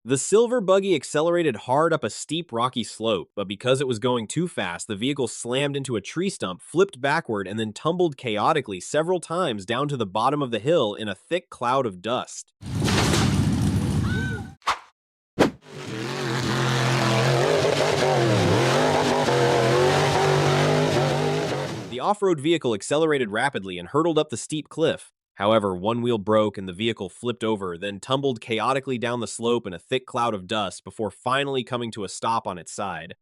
The silver buggy accelerated hard up a steep rocky slope, but because it was going too fast, the vehicle slammed into a tree stump, flipped backward, and then tumbled chaotically several times down to the bottom of the hill in a thick cloud of dust. The off-road vehicle accelerated rapidly and hurtled up the steep cliff. However, one wheel broke and the vehicle flipped over, then tumbled chaotically down the slope in a thick cloud of dust before finally coming to a stop on its side.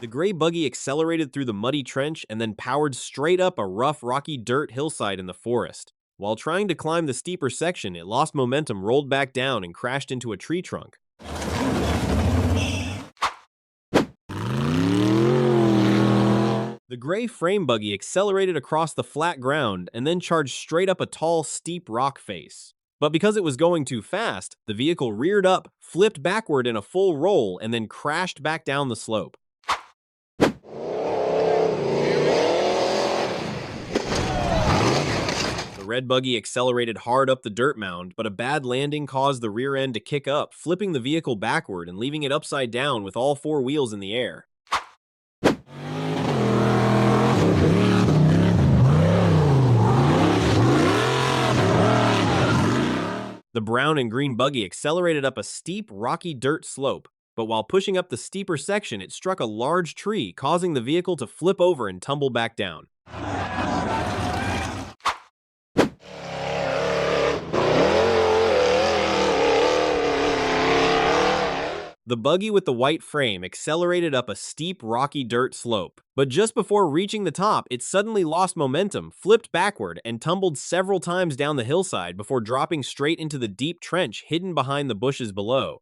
The gray buggy accelerated through the muddy trench and then powered straight up a rough, rocky dirt hillside in the forest. While trying to climb the steeper section, it lost momentum, rolled back down, and crashed into a tree trunk. The gray frame buggy accelerated across the flat ground and then charged straight up a tall, steep rock face. But because it was going too fast, the vehicle reared up, flipped backward in a full roll, and then crashed back down the slope. The red buggy accelerated hard up the dirt mound, but a bad landing caused the rear end to kick up, flipping the vehicle backward and leaving it upside down with all four wheels in the air. The brown and green buggy accelerated up a steep, rocky dirt slope, but while pushing up the steeper section, it struck a large tree, causing the vehicle to flip over and tumble back down. The buggy with the white frame accelerated up a steep, rocky dirt slope, but just before reaching the top, it suddenly lost momentum, flipped backward, and tumbled several times down the hillside before dropping straight into the deep trench hidden behind the bushes below.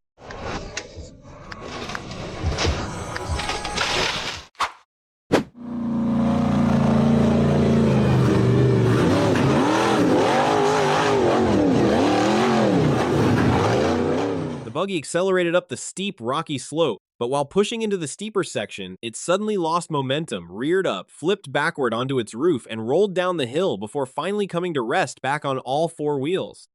The buggy accelerated up the steep, rocky slope, but while pushing into the steeper section, it suddenly lost momentum, reared up, flipped backward onto its roof, and rolled down the hill before finally coming to rest back on all four wheels.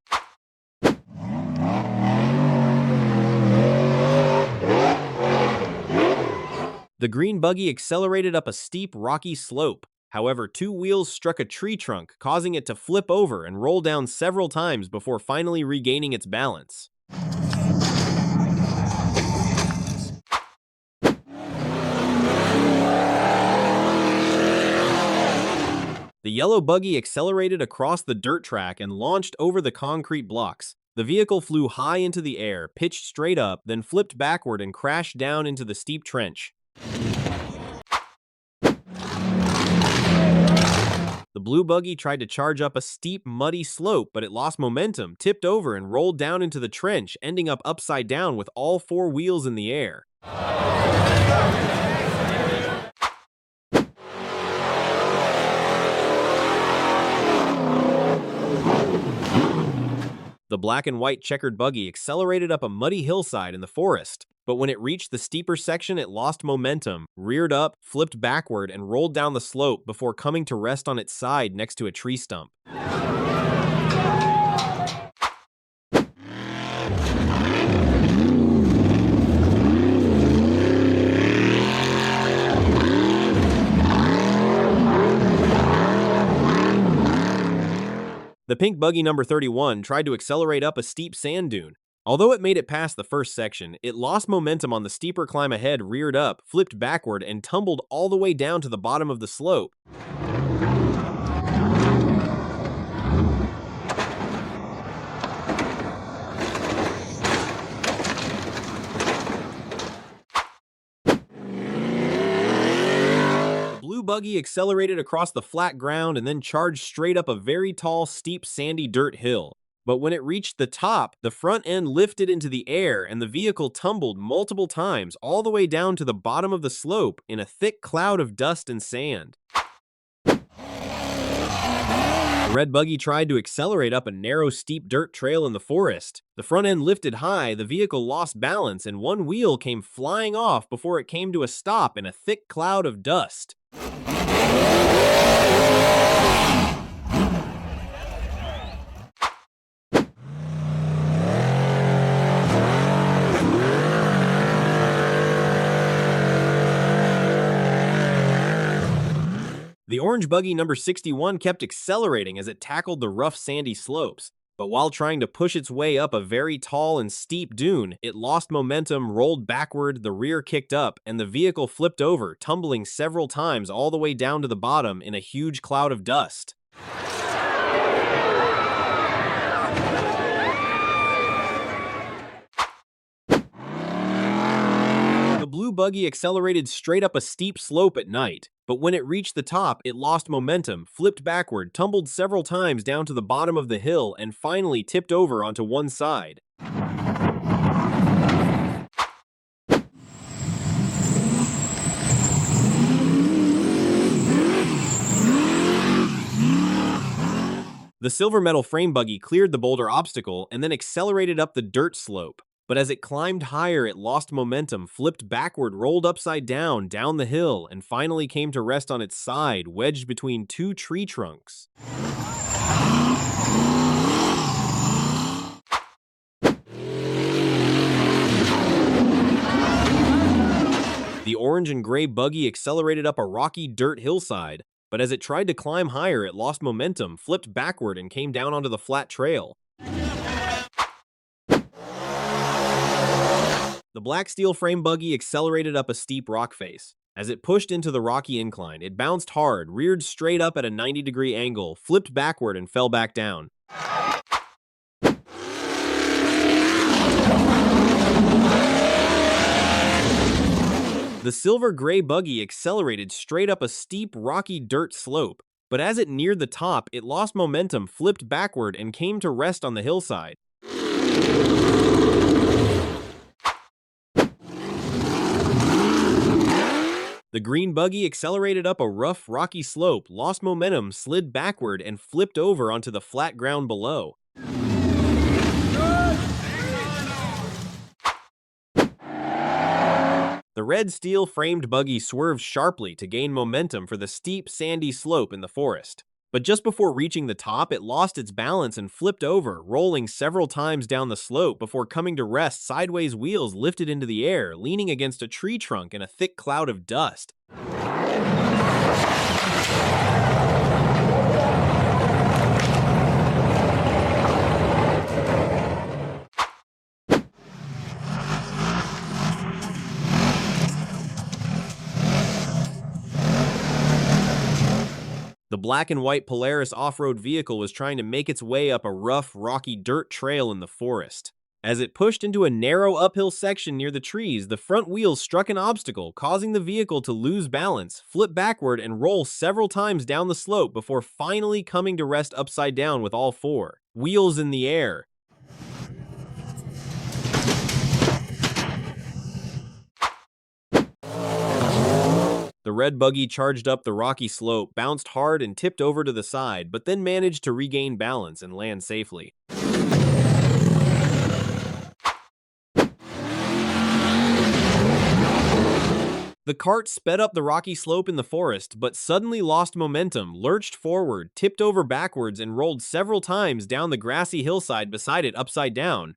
The green buggy accelerated up a steep, rocky slope. However, two wheels struck a tree trunk, causing it to flip over and roll down several times before finally regaining its balance. The yellow buggy accelerated across the dirt track and launched over the concrete blocks. The vehicle flew high into the air, pitched straight up, then flipped backward and crashed down into the steep trench. The blue buggy tried to charge up a steep, muddy slope, but it lost momentum, tipped over, and rolled down into the trench, ending up upside down with all four wheels in the air. The black and white checkered buggy accelerated up a muddy hillside in the forest, but when it reached the steeper section, it lost momentum, reared up, flipped backward, and rolled down the slope before coming to rest on its side next to a tree stump. The pink buggy number 31 tried to accelerate up a steep sand dune. Although it made it past the first section, it lost momentum on the steeper climb ahead, reared up, flipped backward, and tumbled all the way down to the bottom of the slope. The blue buggy accelerated across the flat ground and then charged straight up a very tall, steep, sandy dirt hill. But when it reached the top, the front end lifted into the air and the vehicle tumbled multiple times all the way down to the bottom of the slope in a thick cloud of dust and sand. The red buggy tried to accelerate up a narrow, steep dirt trail in the forest. The front end lifted high, the vehicle lost balance, and one wheel came flying off before it came to a stop in a thick cloud of dust. The orange buggy number 61 kept accelerating as it tackled the rough sandy slopes, but while trying to push its way up a very tall and steep dune, it lost momentum, rolled backward, the rear kicked up, and the vehicle flipped over, tumbling several times all the way down to the bottom in a huge cloud of dust. The blue buggy accelerated straight up a steep slope at night, but when it reached the top, it lost momentum, flipped backward, tumbled several times down to the bottom of the hill, and finally tipped over onto one side. The silver metal frame buggy cleared the boulder obstacle and then accelerated up the dirt slope. But as it climbed higher, it lost momentum, flipped backward, rolled upside down the hill, and finally came to rest on its side, wedged between two tree trunks. The orange and gray buggy accelerated up a rocky dirt hillside, but as it tried to climb higher, it lost momentum, flipped backward, and came down onto the flat trail. The black steel frame buggy accelerated up a steep rock face. As it pushed into the rocky incline, it bounced hard, reared straight up at a 90-degree angle, flipped backward, and fell back down. The silver-gray buggy accelerated straight up a steep, rocky dirt slope, but as it neared the top, it lost momentum, flipped backward, and came to rest on the hillside. The green buggy accelerated up a rough, rocky slope, lost momentum, slid backward, and flipped over onto the flat ground below. The red steel-framed buggy swerved sharply to gain momentum for the steep, sandy slope in the forest. But just before reaching the top, it lost its balance and flipped over, rolling several times down the slope before coming to rest, sideways wheels lifted into the air, leaning against a tree trunk in a thick cloud of dust. The black and white Polaris off-road vehicle was trying to make its way up a rough, rocky dirt trail in the forest. As it pushed into a narrow uphill section near the trees, the front wheels struck an obstacle, causing the vehicle to lose balance, flip backward, and roll several times down the slope before finally coming to rest upside down with all four wheels in the air. The red buggy charged up the rocky slope, bounced hard, and tipped over to the side, but then managed to regain balance and land safely. The cart sped up the rocky slope in the forest, but suddenly lost momentum, lurched forward, tipped over backwards, and rolled several times down the grassy hillside beside it upside down.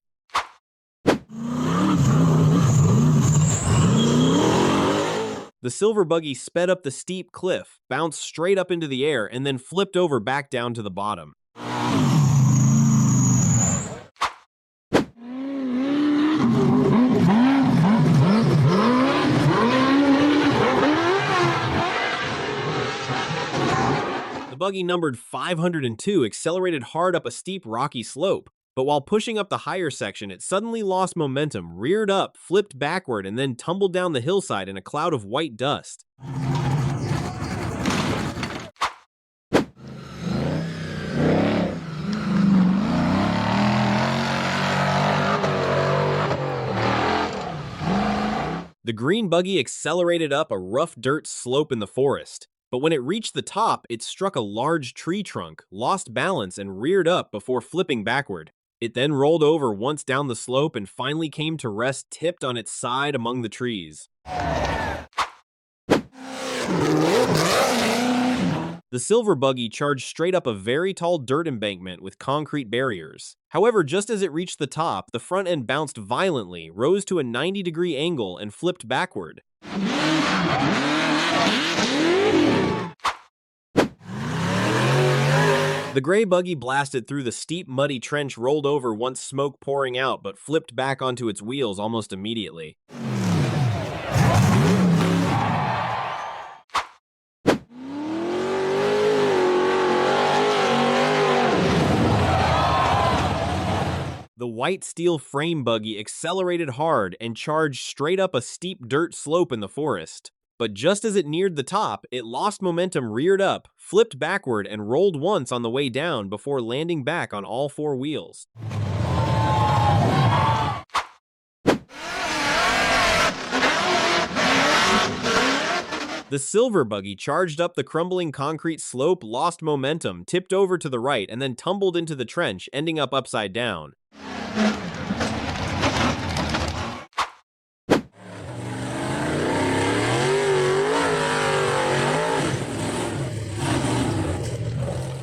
The silver buggy sped up the steep cliff, bounced straight up into the air, and then flipped over back down to the bottom. The buggy numbered 502 accelerated hard up a steep rocky slope, but while pushing up the higher section, it suddenly lost momentum, reared up, flipped backward, and then tumbled down the hillside in a cloud of white dust. The green buggy accelerated up a rough dirt slope in the forest. But when it reached the top, it struck a large tree trunk, lost balance, and reared up before flipping backward. It then rolled over once down the slope and finally came to rest tipped on its side among the trees. The silver buggy charged straight up a very tall dirt embankment with concrete barriers. However, just as it reached the top, the front end bounced violently, rose to a 90-degree angle, and flipped backward. The gray buggy blasted through the steep, muddy trench, rolled over once smoke pouring out, but flipped back onto its wheels almost immediately. The white steel frame buggy accelerated hard and charged straight up a steep dirt slope in the forest. But just as it neared the top, it lost momentum, reared up, flipped backward, and rolled once on the way down before landing back on all four wheels. The silver buggy charged up the crumbling concrete slope, lost momentum, tipped over to the right, and then tumbled into the trench, ending up upside down.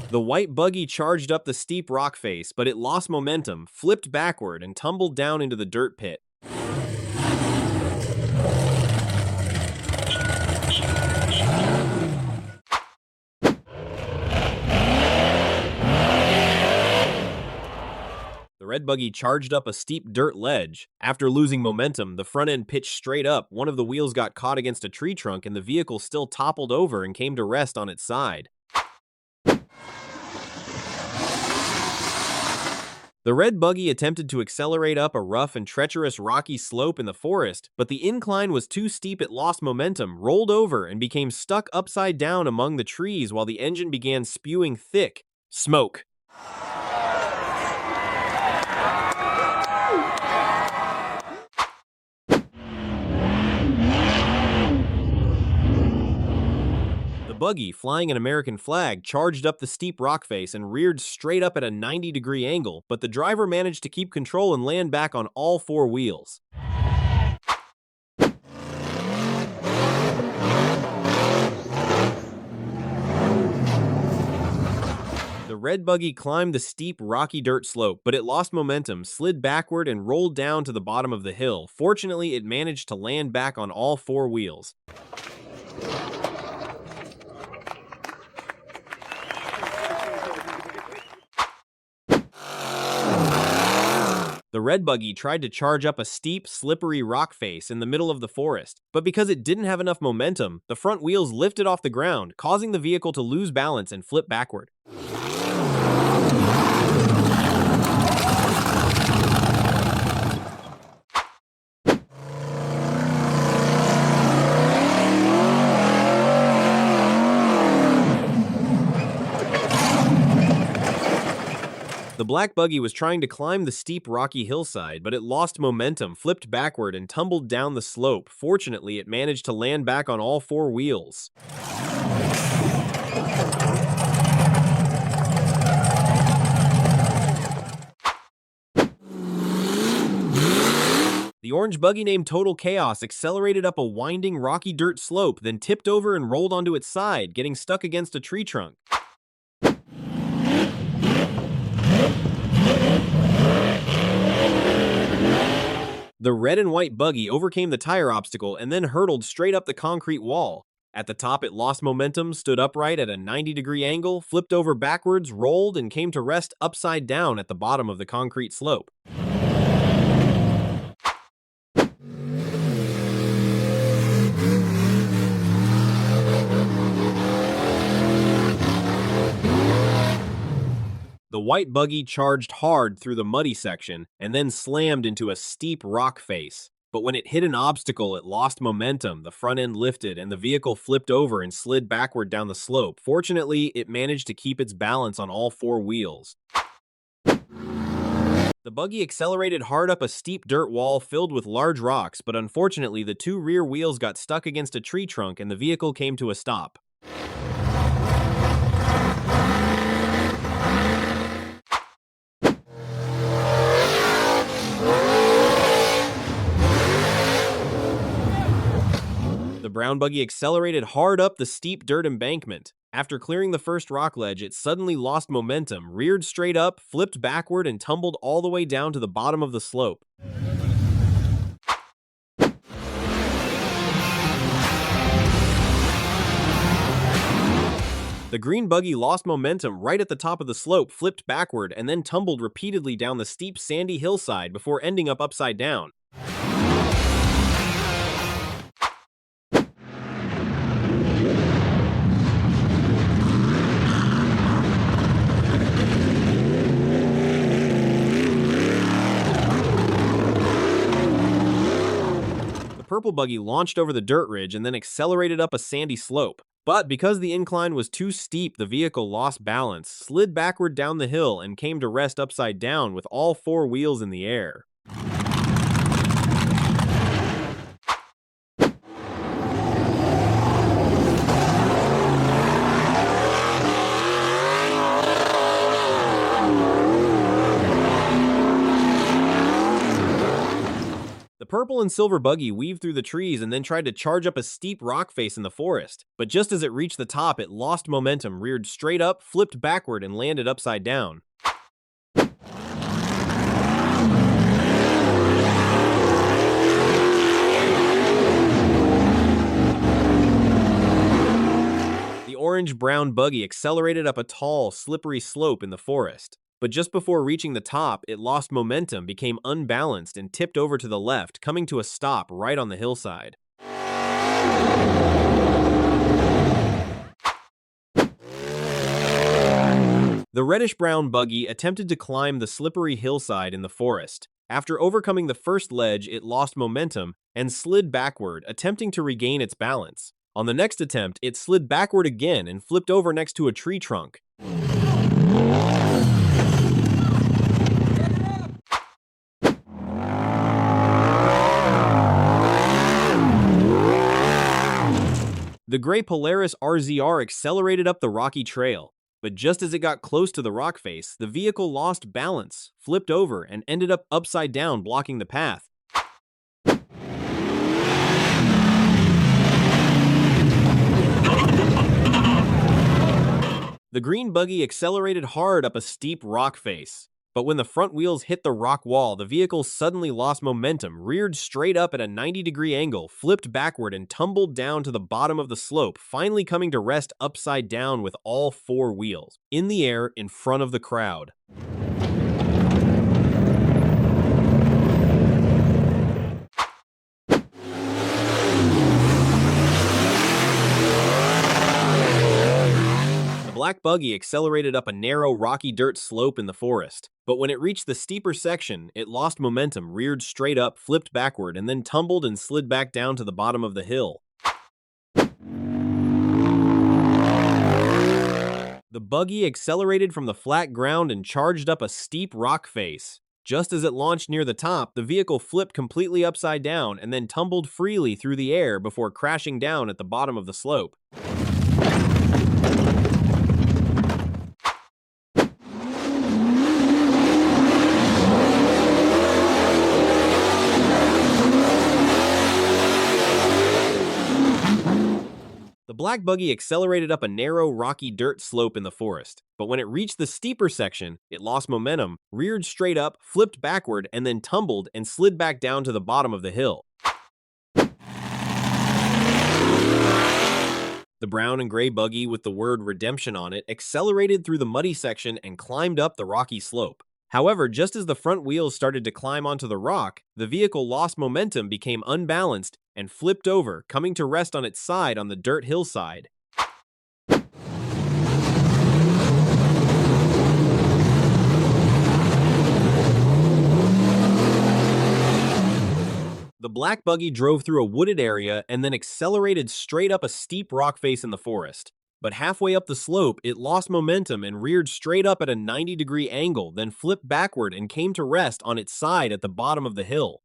The white buggy charged up the steep rock face, but it lost momentum, flipped backward, and tumbled down into the dirt pit. The red buggy charged up a steep dirt ledge. After losing momentum, the front end pitched straight up, one of the wheels got caught against a tree trunk, and the vehicle still toppled over and came to rest on its side. The red buggy attempted to accelerate up a rough and treacherous rocky slope in the forest, but the incline was too steep. It lost momentum, rolled over, and became stuck upside down among the trees while the engine began spewing thick smoke. The buggy, flying an American flag, charged up the steep rock face and reared straight up at a 90-degree angle, but the driver managed to keep control and land back on all four wheels. The red buggy climbed the steep, rocky dirt slope, but it lost momentum, slid backward, and rolled down to the bottom of the hill. Fortunately, it managed to land back on all four wheels. The red buggy tried to charge up a steep, slippery rock face in the middle of the forest, but because it didn't have enough momentum, the front wheels lifted off the ground, causing the vehicle to lose balance and flip backward. The black buggy was trying to climb the steep rocky hillside, but it lost momentum, flipped backward, and tumbled down the slope. Fortunately, it managed to land back on all four wheels. The orange buggy, named Total Chaos, accelerated up a winding rocky dirt slope, then tipped over and rolled onto its side, getting stuck against a tree trunk. The red and white buggy overcame the tire obstacle and then hurtled straight up the concrete wall. At the top, it lost momentum, stood upright at a 90-degree angle, flipped over backwards, rolled, and came to rest upside down at the bottom of the concrete slope. The white buggy charged hard through the muddy section and then slammed into a steep rock face. But when it hit an obstacle, it lost momentum, the front end lifted, and the vehicle flipped over and slid backward down the slope. Fortunately, it managed to keep its balance on all four wheels. The buggy accelerated hard up a steep dirt wall filled with large rocks, but unfortunately, the two rear wheels got stuck against a tree trunk and the vehicle came to a stop. brown buggy accelerated hard up the steep dirt embankment. After clearing the first rock ledge, it suddenly lost momentum, reared straight up, flipped backward, and tumbled all the way down to the bottom of the slope. The green buggy lost momentum right at the top of the slope, flipped backward, and then tumbled repeatedly down the steep sandy hillside before ending up upside down. The purple buggy launched over the dirt ridge and then accelerated up a sandy slope. But because the incline was too steep, the vehicle lost balance, slid backward down the hill, and came to rest upside down with all four wheels in the air. The purple and silver buggy weaved through the trees and then tried to charge up a steep rock face in the forest. But just as it reached the top, it lost momentum, reared straight up, flipped backward, and landed upside down. The orange-brown buggy accelerated up a tall, slippery slope in the forest. But just before reaching the top, it lost momentum, became unbalanced, and tipped over to the left, coming to a stop right on the hillside. The reddish-brown buggy attempted to climb the slippery hillside in the forest. After overcoming the first ledge, it lost momentum and slid backward, attempting to regain its balance. On the next attempt, it slid backward again and flipped over next to a tree trunk. The gray Polaris RZR accelerated up the rocky trail, but just as it got close to the rock face, the vehicle lost balance, flipped over, and ended up upside down, blocking the path. The green buggy accelerated hard up a steep rock face. But when the front wheels hit the rock wall, the vehicle suddenly lost momentum, reared straight up at a 90-degree angle, flipped backward, and tumbled down to the bottom of the slope, finally coming to rest upside down with all four wheels in the air in front of the crowd. The black buggy accelerated up a narrow, rocky dirt slope in the forest. But when it reached the steeper section, it lost momentum, reared straight up, flipped backward, and then tumbled and slid back down to the bottom of the hill. The buggy accelerated from the flat ground and charged up a steep rock face. Just as it launched near the top, the vehicle flipped completely upside down and then tumbled freely through the air before crashing down at the bottom of the slope. The black buggy accelerated up a narrow, rocky dirt slope in the forest, but when it reached the steeper section, it lost momentum, reared straight up, flipped backward, and then tumbled and slid back down to the bottom of the hill. The brown and gray buggy with the word redemption on it accelerated through the muddy section and climbed up the rocky slope. However, just as the front wheels started to climb onto the rock, the vehicle lost momentum, became unbalanced, and flipped over, coming to rest on its side on the dirt hillside. The black buggy drove through a wooded area and then accelerated straight up a steep rock face in the forest. But halfway up the slope, it lost momentum and reared straight up at a 90-degree angle, then flipped backward and came to rest on its side at the bottom of the hill.